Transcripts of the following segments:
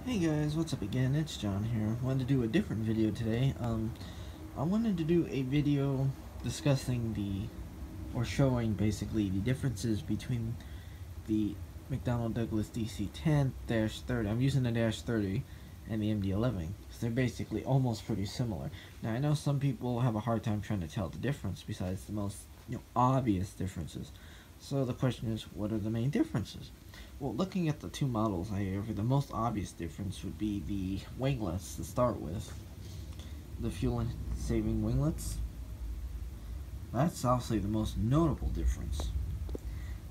Hey guys, what's up again? It's John here. Wanted to do a different video today. I wanted to do a video discussing or showing basically the differences between the McDonnell Douglas DC-10-30. I'm using the -30 and the MD-11 because they're basically almost pretty similar. Now I know some people have a hard time trying to tell the difference besides the most obvious differences. So the question is, what are the main differences? Well, looking at the two models, the most obvious difference would be the winglets to start with. The fuel-saving winglets. That's obviously the most notable difference.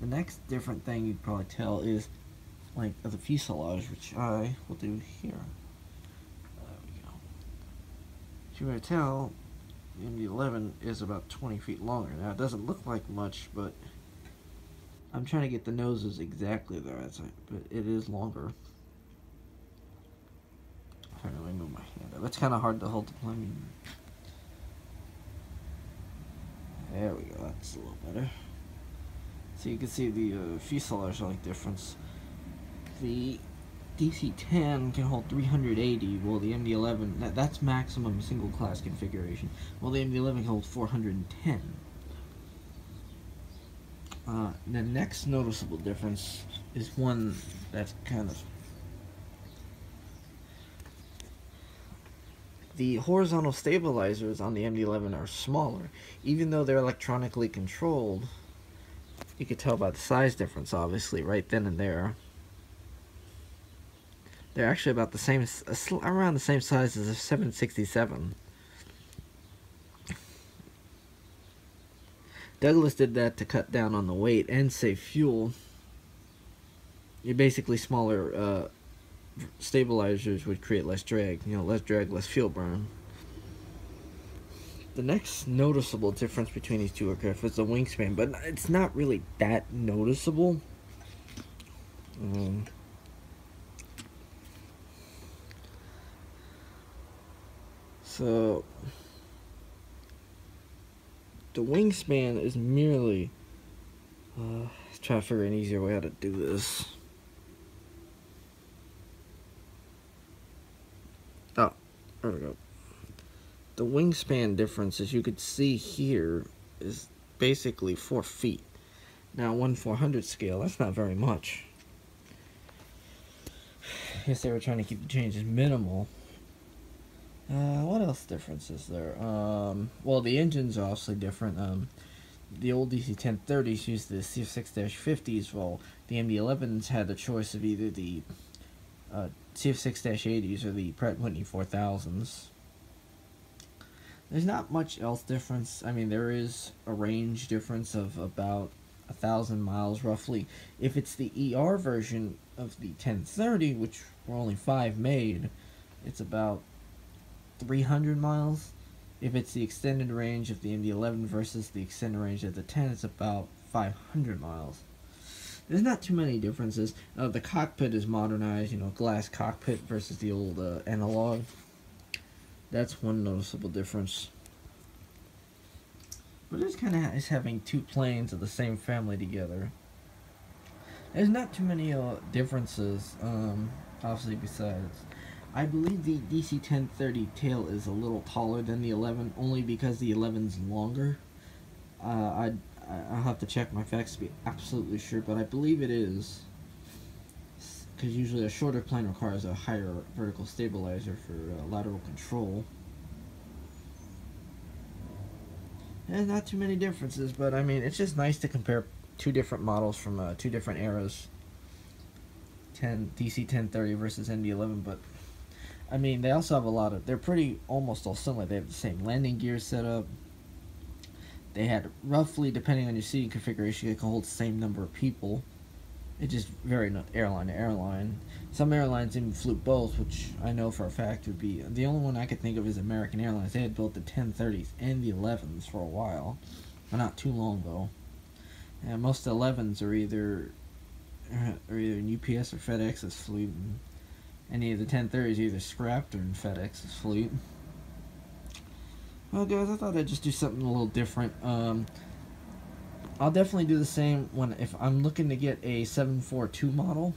The next different thing you'd probably tell is like the fuselage, which I will do here. There we go. As you may tell, the MD-11 is about 20 feet longer. Now, it doesn't look like much, but I'm trying to get the noses exactly there, but it is longer. Sorry, let me move my hand up. It's kind of hard to hold the plane. There we go, that's a little better. So you can see the fuselage like difference. The DC-10 can hold 380, while the MD-11, that's maximum single class configuration, while the MD-11 can hold 410. The next noticeable difference is one that's kind of... The horizontal stabilizers on the MD-11 are smaller. Even though they're electronically controlled, you could tell by the size difference, obviously, right then and there. They're actually about the same, around the same size as a 767. Douglas did that to cut down on the weight and save fuel. You're basically smaller stabilizers would create less drag, less drag, less fuel burn. The next noticeable difference between these two aircraft is the wingspan, but it's not really that noticeable. So the wingspan is merely let's try to figure an easier way how to do this. Oh, there we go. The wingspan difference, as you could see here, is basically 4 feet. Now, 1/400 scale, that's not very much. I guess they were trying to keep the changes minimal. What else difference is there? Well, the engines are obviously different. The old DC-10-30s used the CF6-50s, while the MD-11s had the choice of either the CF6-80s or the Pratt & Whitney 4000s. There's not much else difference. I mean, there is a range difference of about 1,000 miles roughly. If it's the ER version of the 1030, which were only 5 made, it's about 300 miles. If it's the extended range of the MD-11 versus the extended range of the 10, it's about 500 miles. There's not too many differences. The cockpit is modernized, glass cockpit versus the old analog. That's one noticeable difference. But it's kind of nice having two planes of the same family together. There's not too many differences, obviously, besides. I believe the DC-10-30 tail is a little taller than the 11, only because the 11's longer. I'll have to check my facts to be absolutely sure, but I believe it is. Because usually a shorter plane requires a higher vertical stabilizer for lateral control. There's not too many differences, but I mean, it's just nice to compare two different models from two different eras. DC-10-30 versus MD-11, but I mean, they also have they're pretty almost all similar. They have the same landing gear setup. They had roughly, depending on your seating configuration, it can hold the same number of people. It just varied airline to airline. Some airlines even flew both, which I know for a fact would be... The only one I could think of is American Airlines. They had built the 1030s and the 11s for a while. But not too long, though. And most of the 11s are either UPS or FedEx's fleet. And any of the 1030s either scrapped or in FedEx's fleet. Well, guys, I thought I'd just do something a little different. I'll definitely do the same if I'm looking to get a 742 model.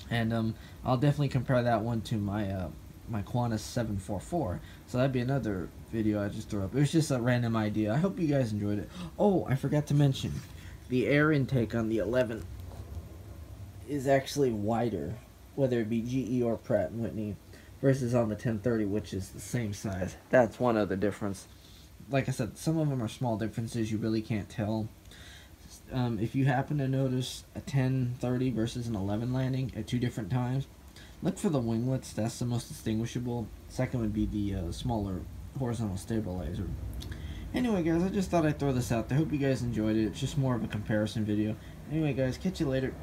And I'll definitely compare that one to my my Qantas 744. So that'd be another video I just threw up. It was just a random idea. I hope you guys enjoyed it. Oh, I forgot to mention, the air intake on the 11 is actually wider, whether it be GE or Pratt & Whitney, versus on the 1030, which is the same size. That's one other difference. Like I said, some of them are small differences you really can't tell. If you happen to notice a 10-30 versus an 11 landing at two different times, look for the winglets. That's the most distinguishable. Second would be the smaller horizontal stabilizer. Anyway, guys, I just thought I'd throw this out there. Hope you guys enjoyed it. It's just more of a comparison video. Anyway, guys, catch you later.